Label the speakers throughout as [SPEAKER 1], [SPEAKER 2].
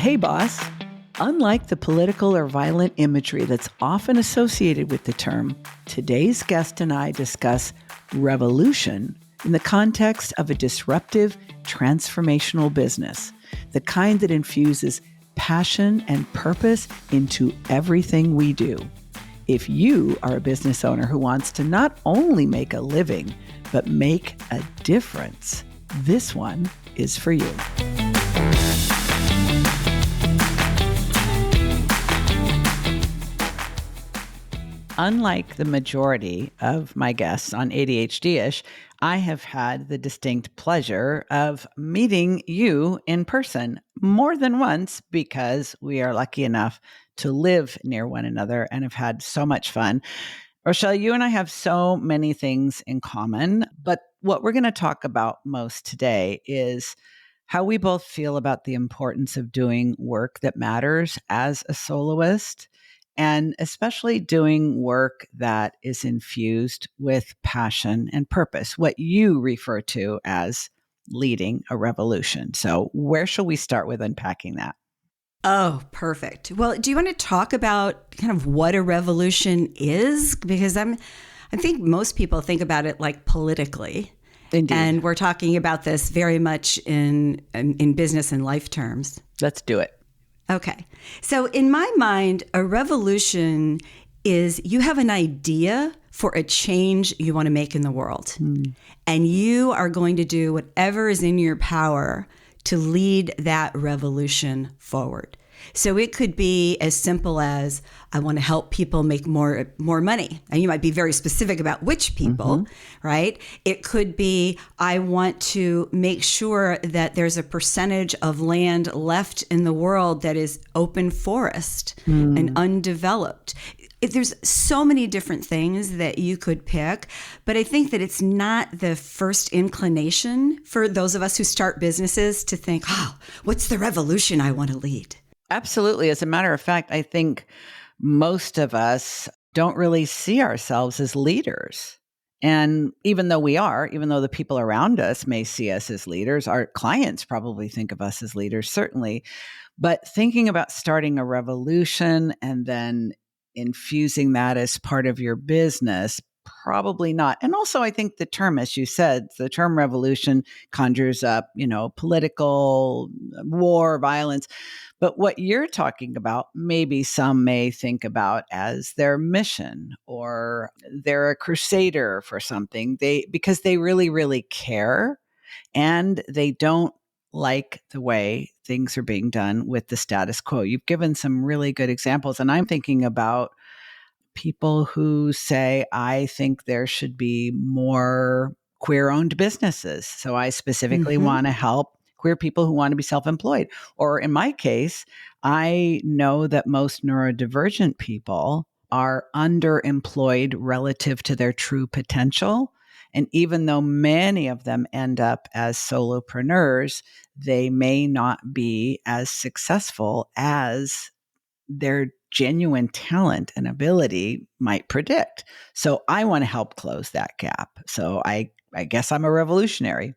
[SPEAKER 1] Hey, boss. Unlike the political or violent imagery that's often associated with the term, today's guest and I discuss revolution in the context of a disruptive, transformational business, the kind that infuses passion and purpose into everything we do. If you are a business owner who wants to not only make a living, but make a difference, this one is for you. Unlike the majority of my guests on ADHD-ish, I have had the distinct pleasure of meeting you in person more than once because we are lucky enough to live near one another and have had so much fun. Rochelle, you and I have so many things in common, but what we're going to talk about most today is how we both feel about the importance of doing work that matters as a soloist, and especially doing work that is infused with passion and purpose, what you refer to as leading a revolution. So where shall we start with unpacking that?
[SPEAKER 2] Oh, perfect. Well, do you want to talk about kind of what a revolution is? Because I think most people think about it like politically.
[SPEAKER 1] Indeed.
[SPEAKER 2] And we're talking about this very much in business and life terms.
[SPEAKER 1] Let's do it.
[SPEAKER 2] Okay. So in my mind, a revolution is you have an idea for a change you want to make in the world. And you are going to do whatever is in your power to lead that revolution forward. So it could be as simple as, I want to help people make more money. And you might be very specific about which people, right? It could be, I want to make sure that there's a percentage of land left in the world that is open forest and undeveloped. There's so many different things that you could pick, but I think that it's not the first inclination for those of us who start businesses to think, what's the revolution I want to lead?
[SPEAKER 1] Absolutely. As a matter of fact, I think most of us don't really see ourselves as leaders. And even though the people around us may see us as leaders, our clients probably think of us as leaders, certainly. But thinking about starting a revolution and then infusing that as part of your business, probably not. And also, I think the term, as you said, the term revolution conjures up, political war, violence. But what you're talking about, maybe some may think about as their mission, or they're a crusader for something. Because they really, really care, and they don't like the way things are being done with the status quo. You've given some really good examples, and I'm thinking about people who say, I think there should be more queer-owned businesses. So I specifically want to help queer people who want to be self-employed. Or in my case, I know that most neurodivergent people are underemployed relative to their true potential. And even though many of them end up as solopreneurs, they may not be as successful as their genuine talent and ability might predict. So I want to help close that gap. So I guess I'm a revolutionary.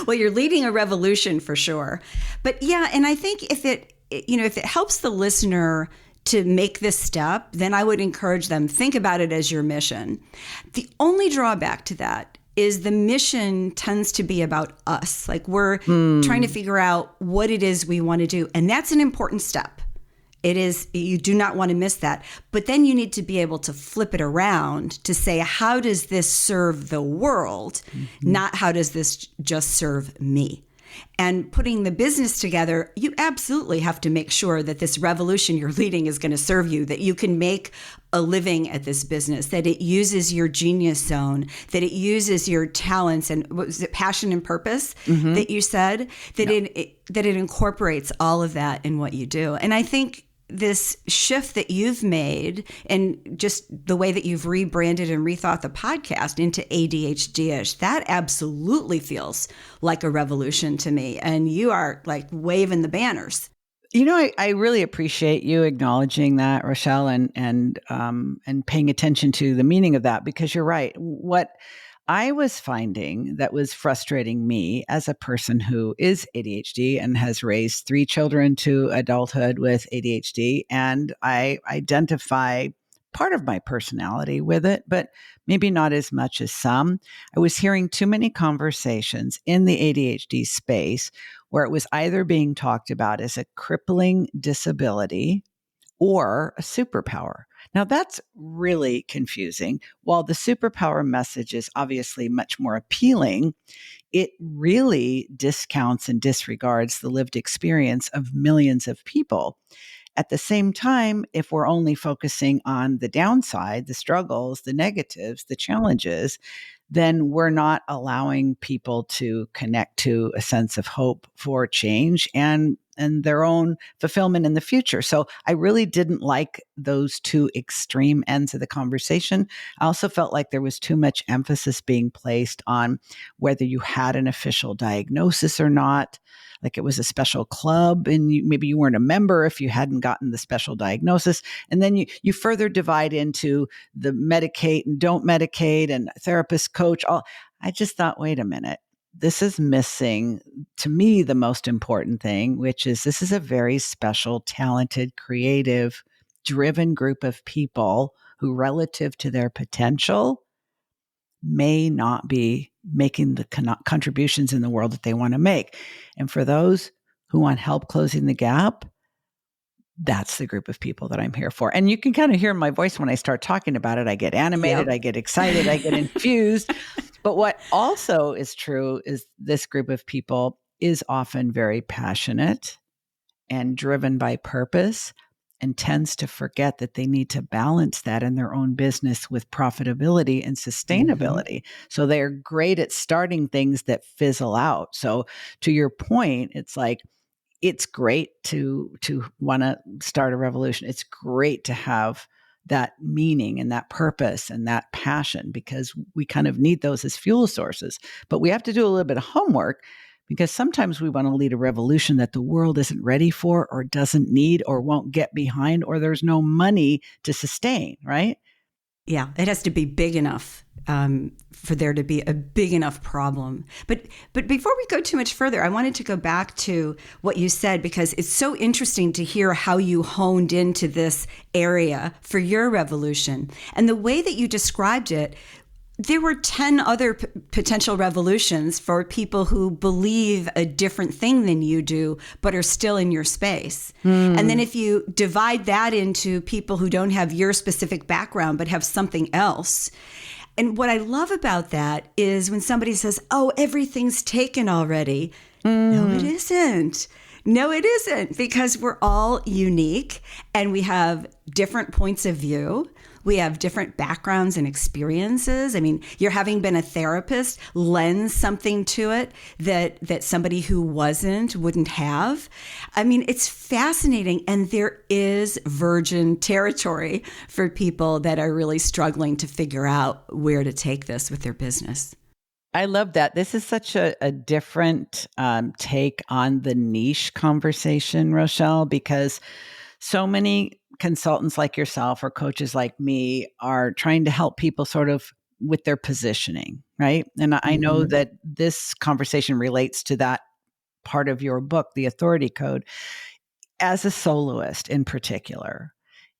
[SPEAKER 2] Well, you're leading a revolution for sure. But yeah, and I think if it helps the listener to make this step, then I would encourage them, think about it as your mission. The only drawback to that is the mission tends to be about us. Like we're trying to figure out what it is we want to do. And that's an important step. It is, you do not want to miss that. But then you need to be able to flip it around to say, how does this serve the world? Not how does this just serve me? And putting the business together, you absolutely have to make sure that this revolution you're leading is going to serve you, that you can make a living at this business, that it uses your genius zone, that it uses your talents and what was it, passion and purpose that you said, that it incorporates all of that in what you do. And I think this shift that you've made and just the way that you've rebranded and rethought the podcast into ADHD-ish, that absolutely feels like a revolution to me. And you are like waving the banners.
[SPEAKER 1] I really appreciate you acknowledging that, Rochelle, and paying attention to the meaning of that, because you're right. What I was finding that was frustrating me as a person who is ADHD and has raised 3 children to adulthood with ADHD. And I identify part of my personality with it, but maybe not as much as some. I was hearing too many conversations in the ADHD space where it was either being talked about as a crippling disability or a superpower. Now, that's really confusing. While the superpower message is obviously much more appealing, it really discounts and disregards the lived experience of millions of people. At the same time, if we're only focusing on the downside, the struggles, the negatives, the challenges, then we're not allowing people to connect to a sense of hope for change and their own fulfillment in the future. So I really didn't like those two extreme ends of the conversation. I also felt like there was too much emphasis being placed on whether you had an official diagnosis or not. Like it was a special club and maybe you weren't a member if you hadn't gotten the special diagnosis. And then you further divide into the medicate and don't medicate and therapist, coach. All I just thought, wait a minute, this is missing to me the most important thing, which is this is a very special, talented, creative, driven group of people who, relative to their potential, may not be making the contributions in the world that they want to make. And for those who want help closing the gap, that's the group of people that I'm here for. And you can kind of hear in my voice when I start talking about it. I get animated, I
[SPEAKER 2] Yep.
[SPEAKER 1] get excited, I get infused. But what also is true is this group of people is often very passionate and driven by purpose and tends to forget that they need to balance that in their own business with profitability and
[SPEAKER 2] Mhm.
[SPEAKER 1] sustainability. So they're great at starting things that fizzle out. So to your point, it's like it's great to want to start a revolution. It's great to have that meaning and that purpose and that passion because we kind of need those as fuel sources. But we have to do a little bit of homework because sometimes we want to lead a revolution that the world isn't ready for or doesn't need or won't get behind or there's no money to sustain, right?
[SPEAKER 2] Yeah, it has to be big enough for there to be a big enough problem. But before we go too much further, I wanted to go back to what you said because it's so interesting to hear how you honed into this area for your revolution and the way that you described it. There were 10 other potential revolutions for people who believe a different thing than you do, but are still in your space. And then
[SPEAKER 1] Mm,
[SPEAKER 2] if you divide that into people who don't have your specific background, but have something else. And what I love about that is when somebody says, oh, everything's taken already. No, it
[SPEAKER 1] mm.
[SPEAKER 2] isn't. No, it isn't, because we're all unique and we have different points of view. We have different backgrounds and experiences. I mean, your having been a therapist lends something to it that somebody who wasn't wouldn't have. I mean, it's fascinating. And there is virgin territory for people that are really struggling to figure out where to take this with their business.
[SPEAKER 1] I love that. This is such a different take on the niche conversation, Rochelle, because so many consultants like yourself or coaches like me are trying to help people sort of with their positioning, right? And I know
[SPEAKER 2] Mm-hmm.
[SPEAKER 1] that this conversation relates to that part of your book, The Authority Code. As a soloist in particular,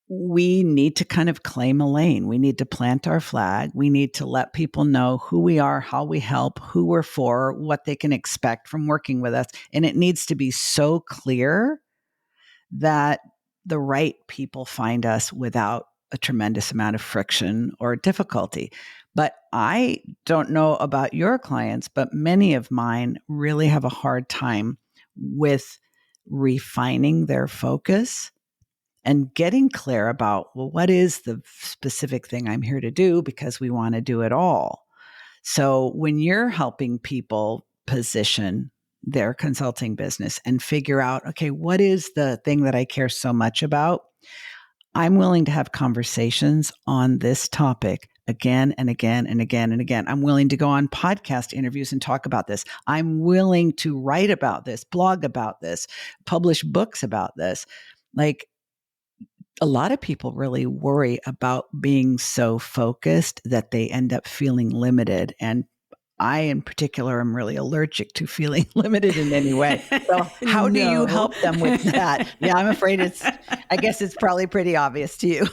[SPEAKER 1] we need to kind of claim a lane. We need to plant our flag. We need to let people know who we are, how we help, who we're for, what they can expect from working with us. And it needs to be so clear that the right people find us without a tremendous amount of friction or difficulty. But I don't know about your clients, but many of mine really have a hard time with refining their focus and getting clear about, well, what is the specific thing I'm here to do because we want to do it all. So when you're helping people position their consulting business and figure out, okay, what is the thing that I care so much about? I'm willing to have conversations on this topic again and again and again and again. I'm willing to go on podcast interviews and talk about this. I'm willing to write about this, blog about this, publish books about this. Like A lot of people really worry about being so focused that they end up feeling limited. And I, in particular, am really allergic to feeling limited in any way. So, how do you
[SPEAKER 2] No.
[SPEAKER 1] help them with that? Yeah, I'm afraid I guess it's probably pretty obvious to you.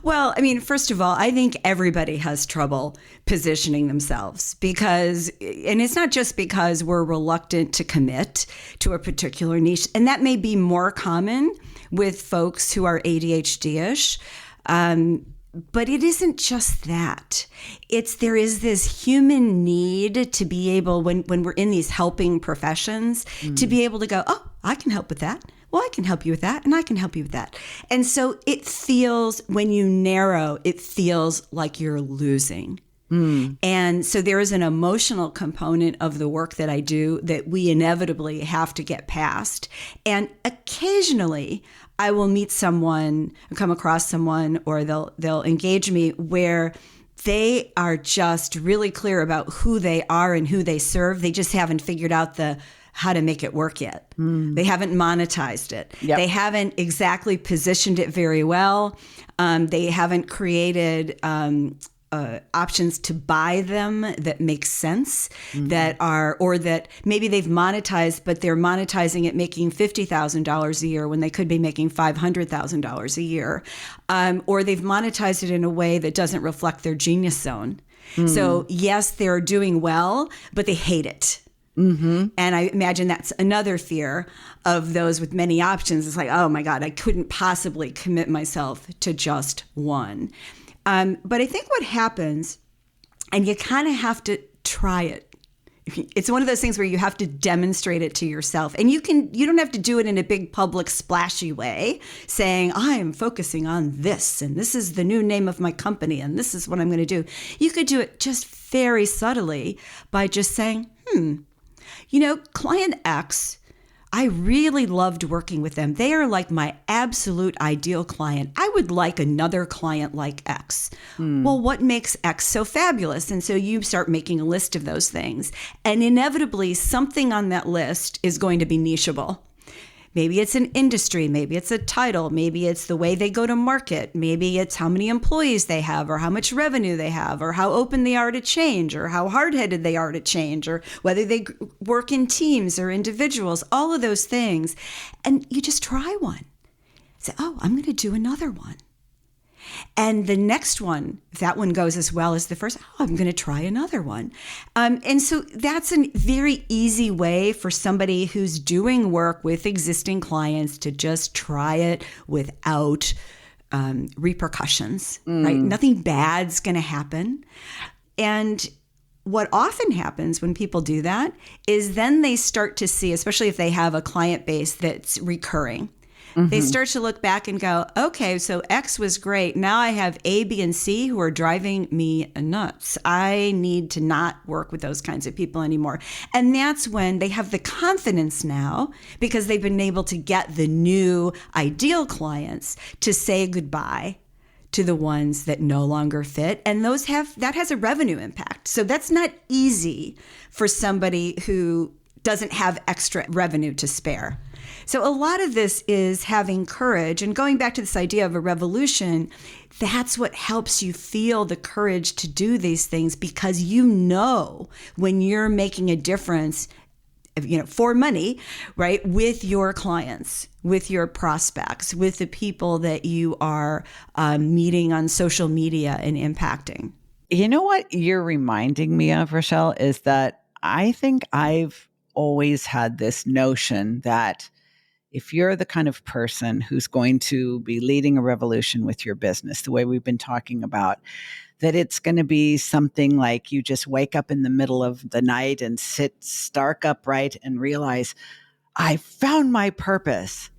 [SPEAKER 2] Well, I mean, first of all, I think everybody has trouble positioning themselves because, and it's not just because we're reluctant to commit to a particular niche, and that may be more common with folks who are ADHD-ish. But it isn't just that. There is this human need to be able, when we're in these helping professions, to be able to go, oh, I can help with that. Well, I can help you with that, and I can help you with that. And so it feels, when you narrow, it feels like you're losing. And so there is an emotional component of the work that I do that we inevitably have to get past. And occasionally I will meet someone, come across someone, or they'll engage me where they are just really clear about who they are and who they serve. They just haven't figured out how to make it work yet. They haven't monetized it.
[SPEAKER 1] Yep.
[SPEAKER 2] They haven't exactly positioned it very well. They haven't created options to buy them that make sense, or that maybe they've monetized, but they're monetizing it making $50,000 a year when they could be making $500,000 a year. Or they've monetized it in a way that doesn't reflect their genius zone. So yes, they're doing well, but they hate it. And I imagine that's another fear of those with many options. It's like, oh my God, I couldn't possibly commit myself to just one. But I think what happens, and you kind of have to try it. It's one of those things where you have to demonstrate it to yourself. And you don't have to do it in a big public splashy way saying, I'm focusing on this, and this is the new name of my company, and this is what I'm going to do. You could do it just very subtly by just saying, client X, I really loved working with them. They are like my absolute ideal client. I would like another client like X. Well, what makes X so fabulous? And so you start making a list of those things. And inevitably, something on that list is going to be nicheable. Maybe it's an industry, maybe it's a title, maybe it's the way they go to market, maybe it's how many employees they have, or how much revenue they have, or how open they are to change, or how hard-headed they are to change, or whether they work in teams or individuals, all of those things. And you just try one. Say, oh, I'm going to do another one. And the next one, if that one goes as well as the first, I'm going to try another one. And so that's a very easy way for somebody who's doing work with existing clients to just try it without repercussions, right? Nothing bad's going to happen. And what often happens when people do that is then they start to see, especially if they have a client base that's recurring, they start to look back and go, okay, so X was great. Now I have A, B, and C who are driving me nuts. I need to not work with those kinds of people anymore. And that's when they have the confidence now, because they've been able to get the new ideal clients, to say goodbye to the ones that no longer fit. And that has a revenue impact. So that's not easy for somebody who doesn't have extra revenue to spare. So a lot of this is having courage, and going back to this idea of a revolution, that's what helps you feel the courage to do these things, because when you're making a difference, for money, right, with your clients, with your prospects, with the people that you are meeting on social media and impacting.
[SPEAKER 1] You know what you're reminding me of, Rochelle, is that I think I've always had this notion that if you're the kind of person who's going to be leading a revolution with your business, the way we've been talking about, that it's going to be something like you just wake up in the middle of the night and sit stark upright and realize, I found my purpose.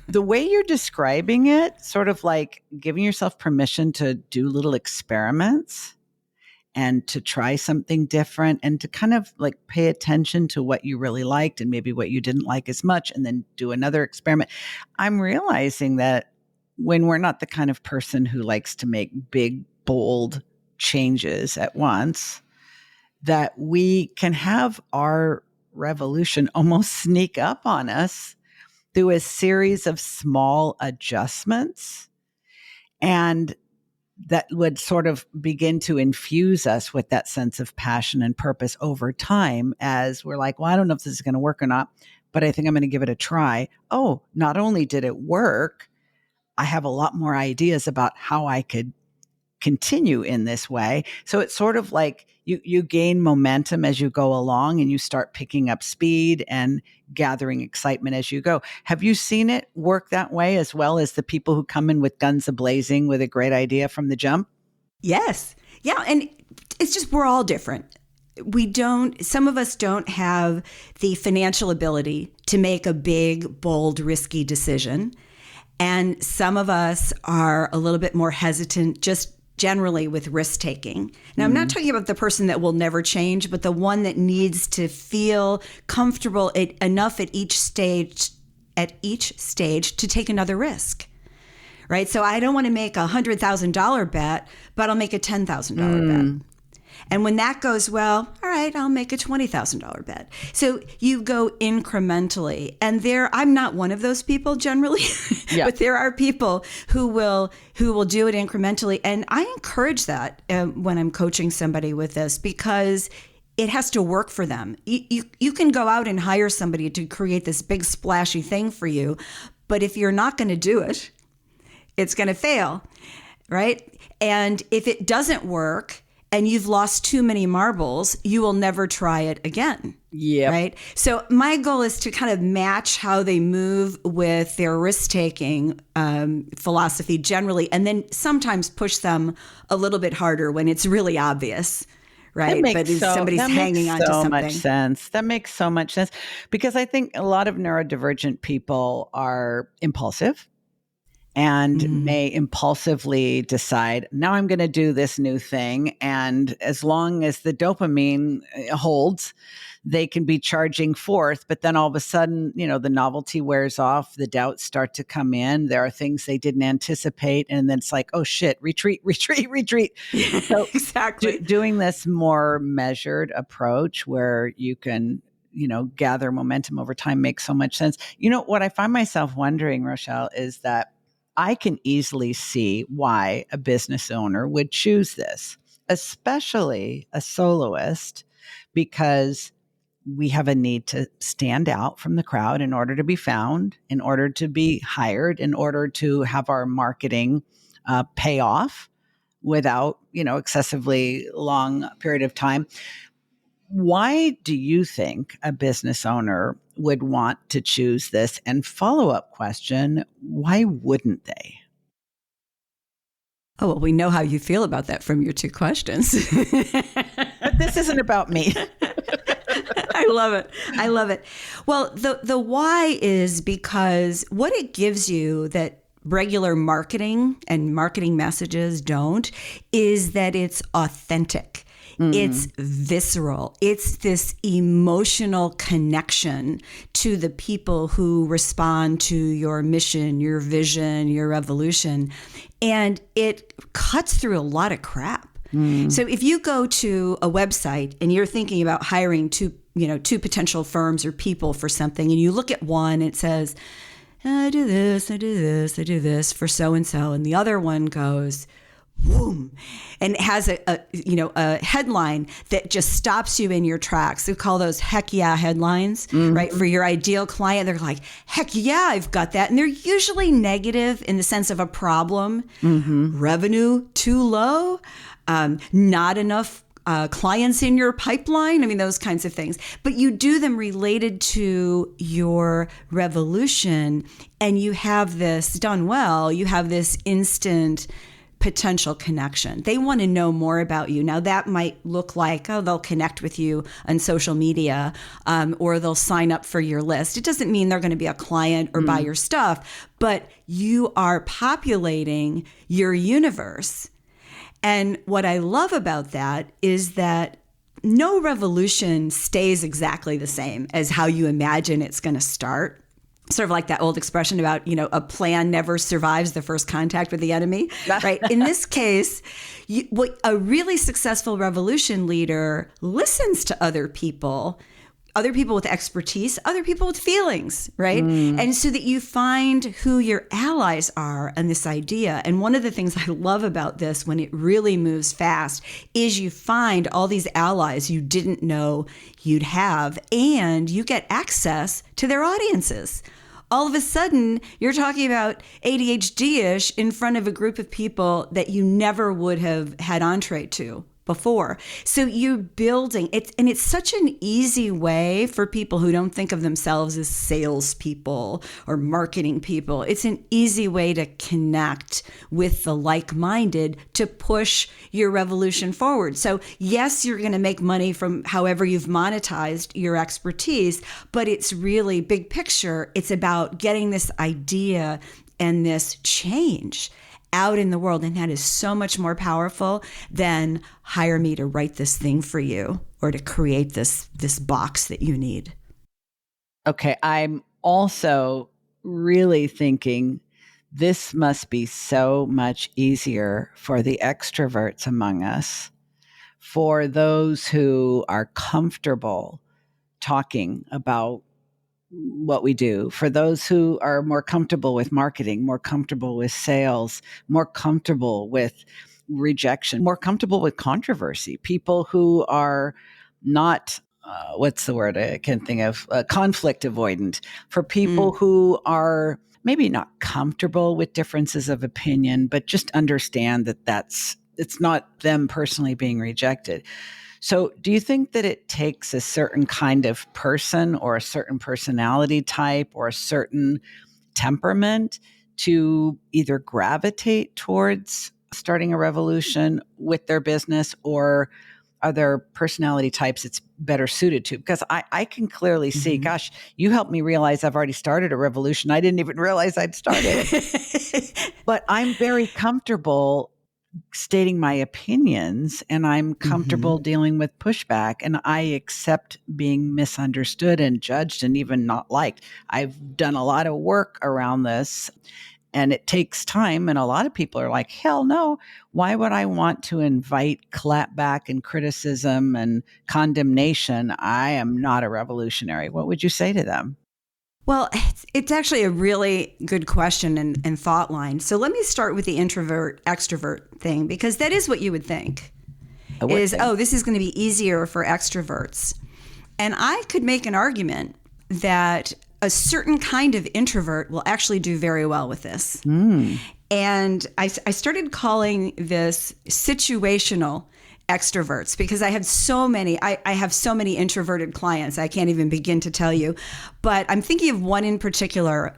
[SPEAKER 1] The way you're describing it, sort of like giving yourself permission to do little experiments and to try something different, and to kind of like pay attention to what you really liked and maybe what you didn't like as much, and then do another experiment. I'm realizing that when we're not the kind of person who likes to make big, bold changes at once, that we can have our revolution almost sneak up on us, through a series of small adjustments. And that would sort of begin to infuse us with that sense of passion and purpose over time as we're like, well, I don't know if this is going to work or not, but I think I'm going to give it a try. Oh, not only did it work, I have a lot more ideas about how I could continue in this way. So it's sort of like you gain momentum as you go along and you start picking up speed and gathering excitement as you go. Have you seen it work that way as well as the people who come in with guns a-blazing with a great idea from the jump?
[SPEAKER 2] Yes. Yeah. And it's just, we're all different. Some of us don't have the financial ability to make a big, bold, risky decision. And some of us are a little bit more hesitant, just generally with risk taking. Now, I'm not talking about the person that will never change, but the one that needs to feel comfortable enough at each stage to take another risk. Right? So I don't want to make a $100,000 bet, but I'll make a $10,000 bet. And when that goes well, all right, I'll make a $20,000 bet. So you go incrementally. And I'm not one of those people generally, but there are people who will do it incrementally. And I encourage that when I'm coaching somebody with this, because it has to work for them. You can go out and hire somebody to create this big splashy thing for you, but if you're not going to do it, it's going to fail, right? And if it doesn't work, and you've lost too many marbles, you will never try it again.
[SPEAKER 1] Yeah.
[SPEAKER 2] Right. So my goal is to kind of match how they move with their risk-taking philosophy generally, and then sometimes push them a little bit harder when it's really obvious. Right. But somebody's hanging on to something.
[SPEAKER 1] That makes so much sense. That makes so much sense because I think a lot of neurodivergent people are impulsive. And may impulsively decide, now I'm going to do this new thing. And as long as the dopamine holds, they can be charging forth. But then all of a sudden, the novelty wears off, the doubts start to come in. There are things they didn't anticipate. And then it's like, oh shit, retreat. So
[SPEAKER 2] exactly.
[SPEAKER 1] Doing this more measured approach where you can gather momentum over time makes so much sense. What I find myself wondering, Rochelle, is that I can easily see why a business owner would choose this, especially a soloist, because we have a need to stand out from the crowd in order to be found, in order to be hired, in order to have our marketing pay off without, excessively long period of time. Why do you think a business owner would want to choose this? And follow-up question, why wouldn't they?
[SPEAKER 2] Oh, well, we know how you feel about that from your two questions.
[SPEAKER 1] But this isn't about me.
[SPEAKER 2] I love it. Well, the why is because what it gives you that regular marketing and marketing messages don't is that it's authentic. It's visceral. It's this emotional connection to the people who respond to your mission, your vision, your evolution. And it cuts through a lot of crap. So if you go to a website and you're thinking about hiring two potential firms or people for something, and you look at one and it says, I do this for so-and-so. And the other one goes, boom, and it has a headline that just stops you in your tracks. We call those heck yeah headlines, right? For your ideal client, they're like, heck yeah, I've got that. And they're usually negative in the sense of a problem, revenue too low, not enough clients in your pipeline. I mean, those kinds of things. But you do them related to your revolution, and you have this done well. You have this instant potential connection. They want to know more about you. Now that might look like, they'll connect with you on social media, or they'll sign up for your list. It doesn't mean they're going to be a client or buy your stuff, but you are populating your universe. And what I love about that is that no revolution stays exactly the same as how you imagine it's going to start. Sort of like that old expression about, a plan never survives the first contact with the enemy, right? In this case, a really successful revolution leader listens to other people, other people with expertise, other people with feelings, right? And so that you find who your allies are in this idea. And one of the things I love about this when it really moves fast is you find all these allies you didn't know you'd have, and you get access to their audiences. All of a sudden, you're talking about ADHD-ish in front of a group of people that you never would have had entree to before. So you're building it, and it's such an easy way for people who don't think of themselves as salespeople or marketing people. It's an easy way to connect with the like-minded to push your revolution forward. So yes, you're going to make money from however you've monetized your expertise, but it's really big picture. It's about getting this idea and this change out in the world. And that is so much more powerful than hire me to write this thing for you or to create this box that you need.
[SPEAKER 1] Okay. I'm also really thinking this must be so much easier for the extroverts among us, for those who are comfortable talking about what we do, for those who are more comfortable with marketing, more comfortable with sales, more comfortable with rejection, more comfortable with controversy, people who are not, what's the word I can't think of, conflict avoidant, for people who are maybe not comfortable with differences of opinion, but just understand that it's not them personally being rejected. So do you think that it takes a certain kind of person or a certain personality type or a certain temperament to either gravitate towards starting a revolution with their business, or are there personality types it's better suited to? Because I can clearly see, gosh, you helped me realize I've already started a revolution. I didn't even realize I'd started it. But I'm very comfortable stating my opinions, and I'm comfortable dealing with pushback, and I accept being misunderstood and judged and even not liked. I've done a lot of work around this, and it takes time. And a lot of people are like, hell no, why would I want to invite clapback and criticism and condemnation? I am not a revolutionary. What would you say to them?
[SPEAKER 2] Well, it's actually a really good question and thought line. So let me start with the introvert extrovert thing, because that is what you would think. This is going to be easier for extroverts. And I could make an argument that a certain kind of introvert will actually do very well with this. And I started calling this situational extroverts, because I have so many introverted clients. I can't even begin to tell you, but I'm thinking of one in particular,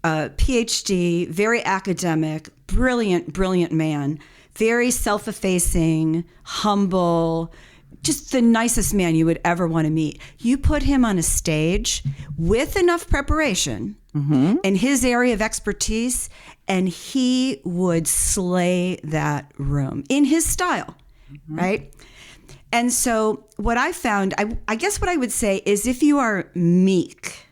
[SPEAKER 2] PhD, very academic, brilliant man, very self-effacing, humble, just the nicest man you would ever want to meet. You put him on a stage with enough preparation in his area of expertise, and he would slay that room in his style. Right? And so what I found, I guess what I would say is, if you are meek,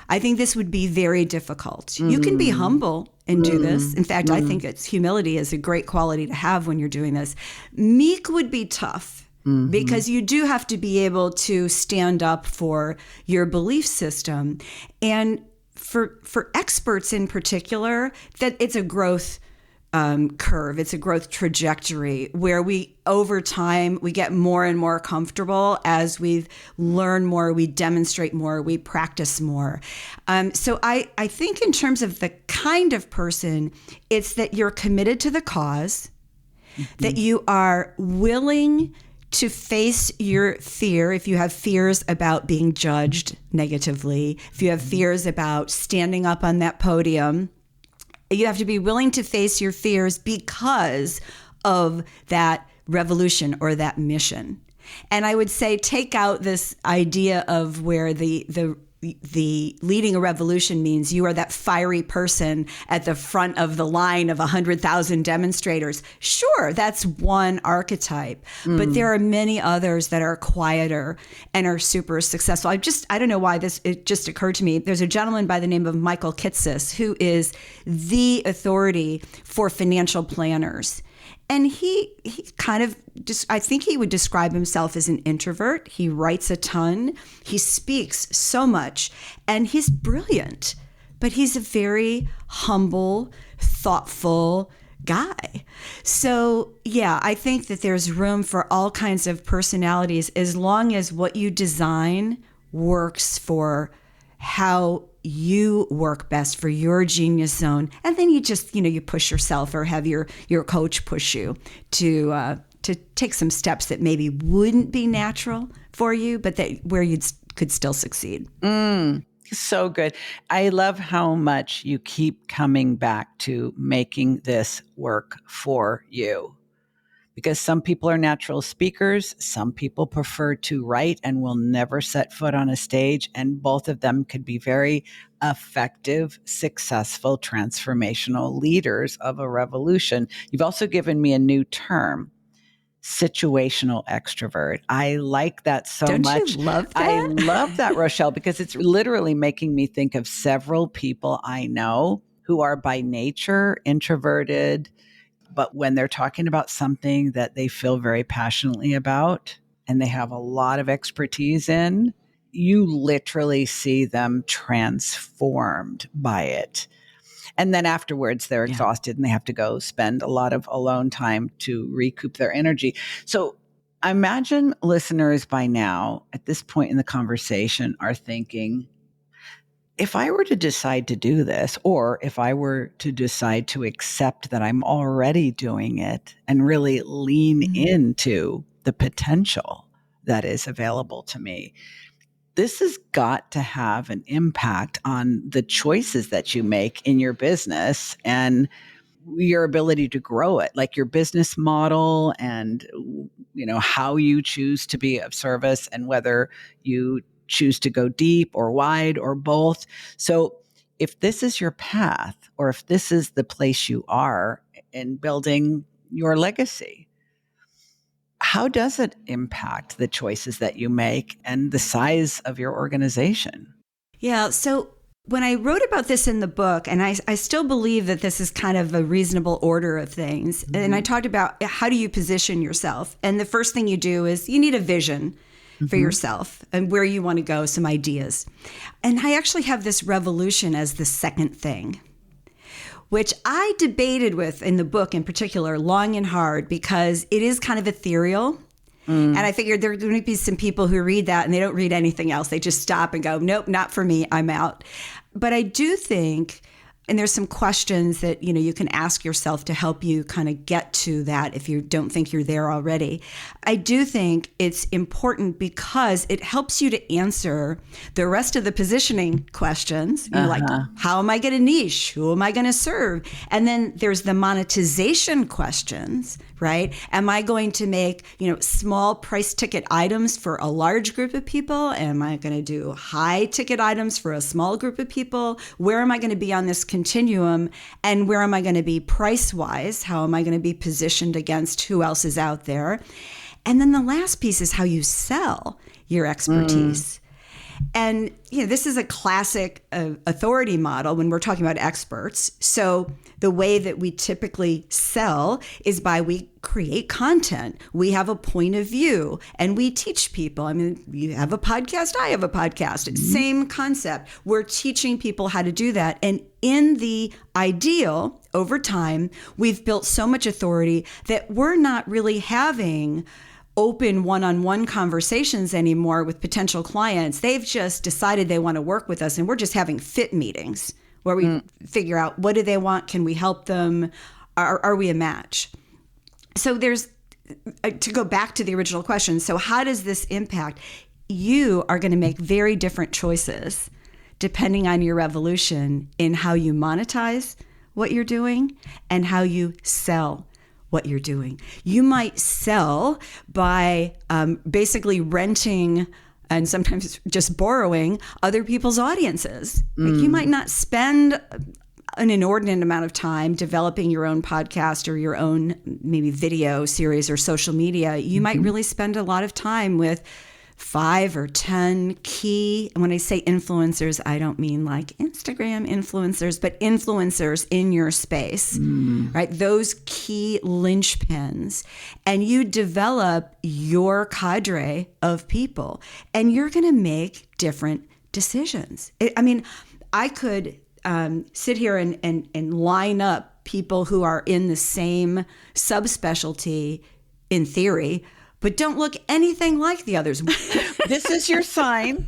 [SPEAKER 2] I think this would be very difficult. You can be humble and do this. In fact, I think humility is a great quality to have when you're doing this. Meek would be tough, because you do have to be able to stand up for your belief system. And for experts in particular, that it's a growth curve. It's a growth trajectory where over time, we get more and more comfortable as we learn more, we demonstrate more, we practice more. So I think in terms of the kind of person, it's that you're committed to the cause, that you are willing to face your fear. If you have fears about being judged negatively, if you have fears about standing up on that podium, you have to be willing to face your fears because of that revolution or that mission. And I would say, take out this idea of where the leading a revolution means you are that fiery person at the front of the line of 100,000 demonstrators. Sure, that's one archetype, but there are many others that are quieter and are super successful. I don't know why it just occurred to me. There's a gentleman by the name of Michael Kitces, who is the authority for financial planners. And he kind of just, I think he would describe himself as an introvert. He writes a ton. He speaks so much, and he's brilliant, but he's a very humble, thoughtful guy. So yeah, I think that there's room for all kinds of personalities as long as what you design works for how you work best for your genius zone. And then you just, you push yourself or have your coach push you to take some steps that maybe wouldn't be natural for you, but that where you could still succeed.
[SPEAKER 1] So good. I love how much you keep coming back to making this work for you. Because some people are natural speakers, some people prefer to write and will never set foot on a stage, and both of them could be very effective, successful, transformational leaders of a revolution. You've also given me a new term, situational extrovert. I like that so much.
[SPEAKER 2] Don't you love that?
[SPEAKER 1] I love that, Rochelle, because it's literally making me think of several people I know who are by nature introverted, but when they're talking about something that they feel very passionately about and they have a lot of expertise in, you literally see them transformed by it. And then afterwards, they're exhausted and they have to go spend a lot of alone time to recoup their energy. So I imagine listeners by now, at this point in the conversation, are thinking, if I were to decide to do this, or if I were to decide to accept that I'm already doing it and really lean into the potential that is available to me, this has got to have an impact on the choices that you make in your business and your ability to grow it, like your business model and, how you choose to be of service and whether you choose to go deep or wide or both. So if this is your path, or if this is the place you are in building your legacy, how does it impact the choices that you make and the size of your organization?
[SPEAKER 2] Yeah. So when I wrote about this in the book, and I still believe that this is kind of a reasonable order of things, and I talked about how do you position yourself. And the first thing you do is you need a vision for yourself and where you want to go, some ideas. And I actually have this revolution as the second thing, which I debated with in the book in particular long and hard because it is kind of ethereal. And I figured there are going to be some people who read that and they don't read anything else. They just stop and go, nope, not for me, I'm out. But I do think, and there's some questions that, you can ask yourself to help you kind of get to that if you don't think you're there already. I do think it's important because it helps you to answer the rest of the positioning questions. Like, how am I going to niche? Who am I going to serve? And then there's the monetization questions, right? Am I going to make, small price ticket items for a large group of people? Am I going to do high ticket items for a small group of people? Where am I going to be on this continuum? And where am I going to be price-wise? How am I going to be positioned against who else is out there? And then the last piece is how you sell your expertise. And this is a classic authority model when we're talking about experts. So the way that we typically sell is we create content. We have a point of view and we teach people. I mean, you have a podcast, I have a podcast. Same concept. We're teaching people how to do that. And in the ideal, over time, we've built so much authority that we're not really having open one-on-one conversations anymore with potential clients. They've just decided they want to work with us, and we're just having fit meetings where we figure out what do they want, can we help them, are we a match? So there's, to go back to the original question, so how does this impact? You are going to make very different choices depending on your revolution in how you monetize what you're doing and how you sell what you're doing. You might sell by basically renting and sometimes just borrowing other people's audiences. Like you might not spend an inordinate amount of time developing your own podcast or your own maybe video series or social media. You might really spend a lot of time with 5 or 10 key, and when I say influencers, I don't mean like Instagram influencers, but influencers in your space, right? Those key linchpins. And you develop your cadre of people, and you're going to make different decisions. I could sit here and line up people who are in the same subspecialty in theory, but don't look anything like the others.
[SPEAKER 1] This is your sign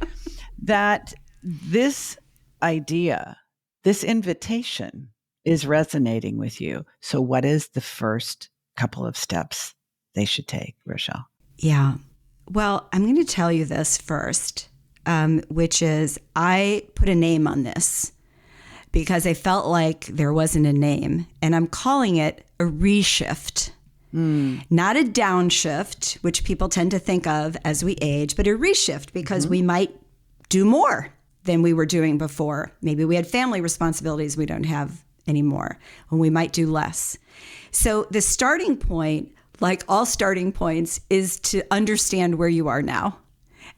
[SPEAKER 1] that this idea, this invitation is resonating with you. So what is the first couple of steps they should take, Rochelle?
[SPEAKER 2] Yeah. Well, I'm going to tell you this first, which is I put a name on this because I felt like there wasn't a name, and I'm calling it a reshift. Not a downshift, which people tend to think of as we age, but a reshift because we might do more than we were doing before. Maybe we had family responsibilities we don't have anymore, and we might do less. So the starting point, like all starting points, is to understand where you are now.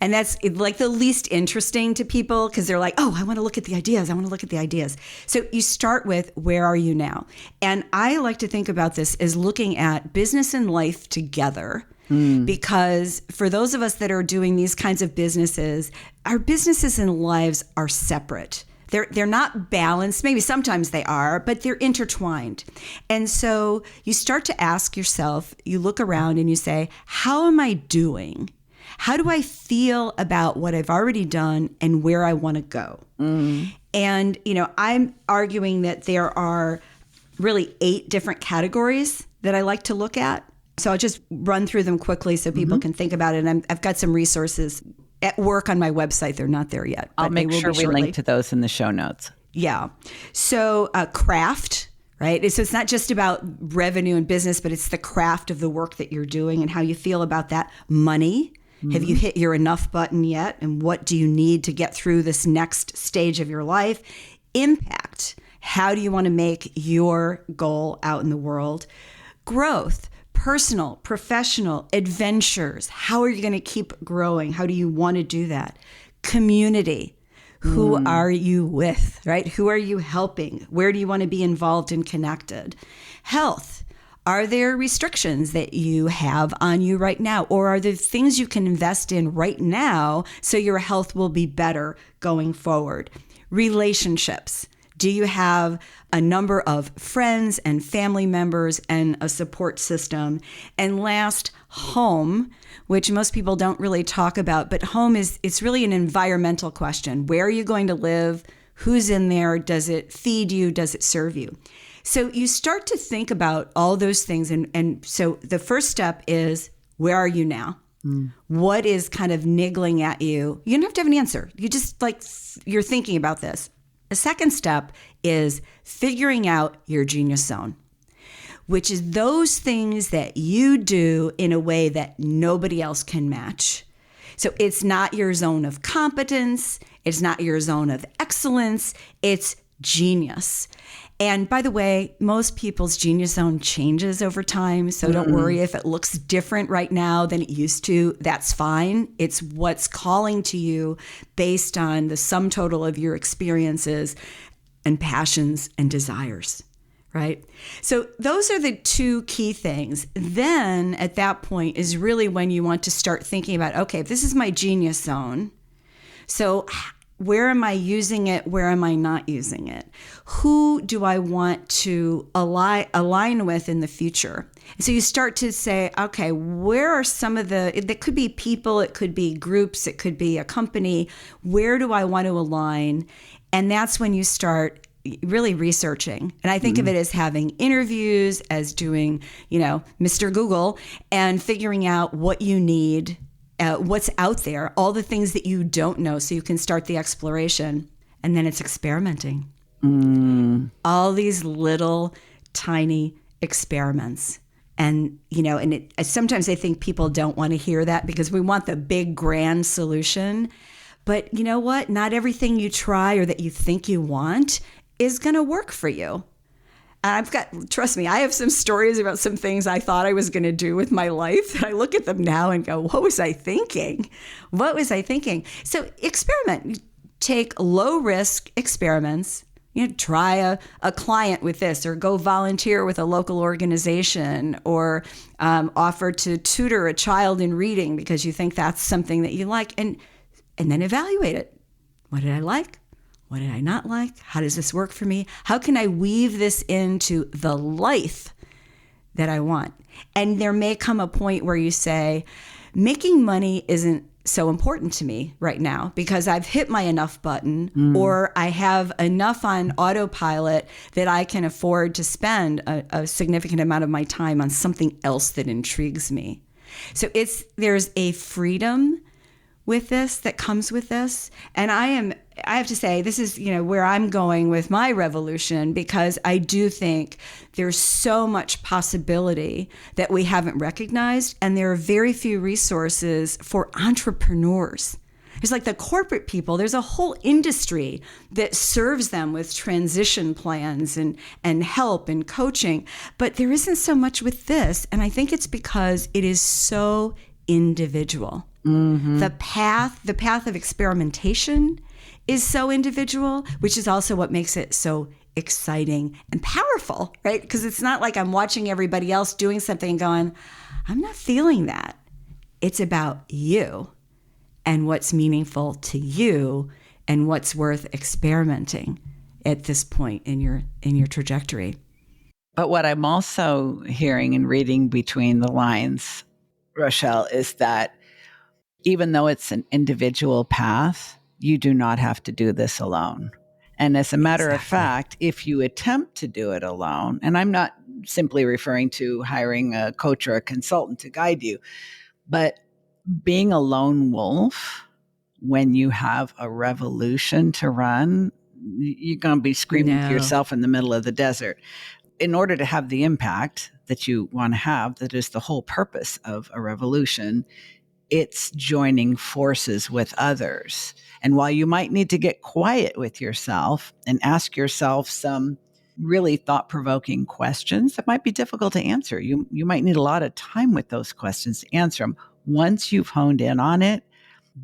[SPEAKER 2] And that's like the least interesting to people because they're like, oh, I want to look at the ideas. I want to look at the ideas. So you start with, where are you now? And I like to think about this as looking at business and life together. Because for those of us that are doing these kinds of businesses, our businesses and lives are separate. They're not balanced. Maybe sometimes they are, but they're intertwined. And so you start to ask yourself, you look around and you say, how am I doing? How do I feel about what I've already done and where I want to go? And, I'm arguing that there are really 8 different categories that I like to look at. So I'll just run through them quickly so people can think about it. And I've got some resources at work on my website. They're not there yet.
[SPEAKER 1] I'll make sure we link to those in the show notes.
[SPEAKER 2] Yeah. So craft, right? So it's not just about revenue and business, but it's the craft of the work that you're doing and how you feel about that. Money. Have you hit your enough button yet? And what do you need to get through this next stage of your life? Impact. How do you want to make your goal out in the world? Growth. Personal, professional, adventures. How are you going to keep growing? How do you want to do that? Community. Who are you with, right? Who are you helping? Where do you want to be involved and connected? Health. Are there restrictions that you have on you right now? Or are there things you can invest in right now so your health will be better going forward? Relationships. Do you have a number of friends and family members and a support system? And last, home, which most people don't really talk about, but home it's really an environmental question. Where are you going to live? Who's in there? Does it feed you? Does it serve you? So you start to think about all those things. And so the first step is, where are you now? What is kind of niggling at you? You don't have to have an answer. You just you're thinking about this. The second step is figuring out your genius zone, which is those things that you do in a way that nobody else can match. So it's not your zone of competence. It's not your zone of excellence. It's genius. And by the way, most people's genius zone changes over time. So don't worry if it looks different right now than it used to. That's fine. It's what's calling to you based on the sum total of your experiences and passions and desires, right? So those are the 2 key things. Then at that point is really when you want to start thinking about, okay, if this is my genius zone, so where am I using it? Where am I not using it? Who do I want to align with in the future? And so you start to say, okay, where are some of it could be people, it could be groups, it could be a company. Where do I want to align? And that's when you start really researching. And I think of it as having interviews, as doing, Mr. Google, and figuring out what you need, what's out there, all the things that you don't know, so you can start the exploration. And then it's experimenting. All these little tiny experiments. And, sometimes I think people don't want to hear that because we want the big grand solution. But you know what? Not everything you try or that you think you want is going to work for you. trust me, I have some stories about some things I thought I was going to do with my life that I look at them now and go, what was I thinking? What was I thinking? So experiment. Take low risk experiments. Try a client with this, or go volunteer with a local organization, or offer to tutor a child in reading because you think that's something that you like, and then evaluate it. What did I like? What did I not like? How does this work for me? How can I weave this into the life that I want? And there may come a point where you say, making money isn't so important to me right now because I've hit my enough button, or I have enough on autopilot that I can afford to spend a significant amount of my time on something else that intrigues me. So there's a freedom with this that comes with this. And I have to say, this is, where I'm going with my revolution, because I do think there's so much possibility that we haven't recognized. And there are very few resources for entrepreneurs. There's like the corporate people, there's a whole industry that serves them with transition plans and help and coaching. But there isn't so much with this. And I think it's because it is so individual. Mm-hmm. The path of experimentation is so individual, which is also what makes it so exciting and powerful, right? Because it's not like I'm watching everybody else doing something and going, I'm not feeling that. It's about you and what's meaningful to you and what's worth experimenting at this point in your trajectory.
[SPEAKER 1] But what I'm also hearing and reading between the lines, Rochelle, is that even though it's an individual path, you do not have to do this alone. And as a matter of fact, if you attempt to do it alone, and I'm not simply referring to hiring a coach or a consultant to guide you, but being a lone wolf when you have a revolution to run, you're going to be screaming to yourself in the middle of the desert. In order to have the impact that you want to have, that is the whole purpose of a revolution, it's joining forces with others. And while you might need to get quiet with yourself and ask yourself some really thought-provoking questions that might be difficult to answer, you might need a lot of time with those questions to answer them. Once you've honed in on it,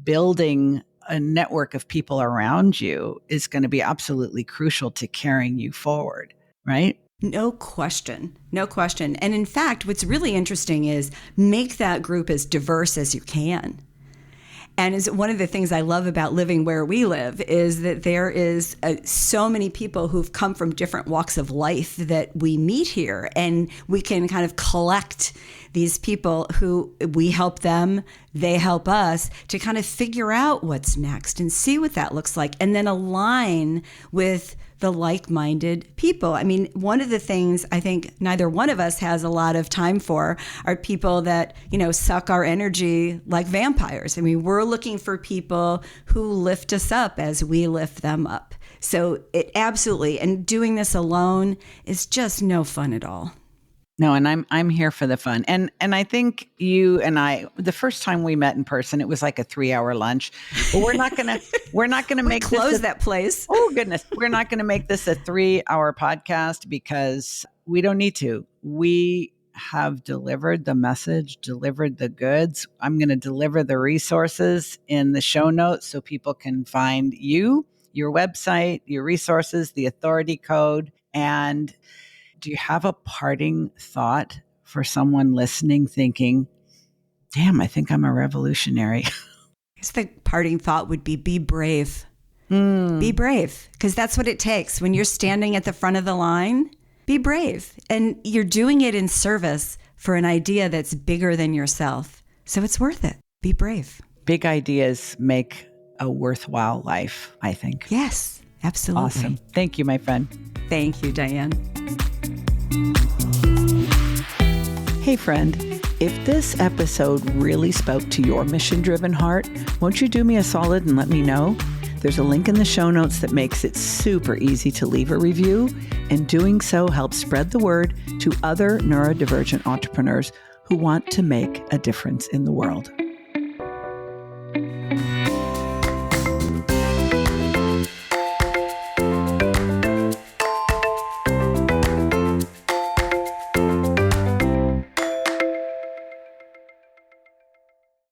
[SPEAKER 1] building a network of people around you is going to be absolutely crucial to carrying you forward, right?
[SPEAKER 2] No question. And in fact, what's really interesting is make that group as diverse as you can. And is one of the things I love about living where we live is that there is so many people who've come from different walks of life that we meet here, and we can kind of collect these people who we help them, they help us to kind of figure out what's next and see what that looks like, and then align with the like-minded people. I mean, one of the things I think neither one of us has a lot of time for are people that, suck our energy like vampires. I mean, we're looking for people who lift us up as we lift them up. So it absolutely, and doing this alone is just no fun at all.
[SPEAKER 1] No, and I'm here for the fun. And I think you and I, the first time we met in person, it was like a 3-hour lunch. But we're not gonna make
[SPEAKER 2] close that place.
[SPEAKER 1] Oh goodness. We're not gonna make this a 3-hour podcast because we don't need to. We have delivered the message, delivered the goods. I'm gonna deliver the resources in the show notes so people can find you, your website, your resources, the authority code. And do you have a parting thought for someone listening thinking, damn, I think I'm a revolutionary?
[SPEAKER 2] I guess the parting thought would be brave. Be brave, because that's what it takes. When you're standing at the front of the line, be brave. And you're doing it in service for an idea that's bigger than yourself. So it's worth it. Be brave.
[SPEAKER 1] Big ideas make a worthwhile life, I think.
[SPEAKER 2] Yes, absolutely.
[SPEAKER 1] Awesome. Thank you, my friend.
[SPEAKER 2] Thank you, Diane.
[SPEAKER 1] Hey friend, if this episode really spoke to your mission-driven heart, won't you do me a solid and let me know? There's a link in the show notes that makes it super easy to leave a review, and doing so helps spread the word to other neurodivergent entrepreneurs who want to make a difference in the world.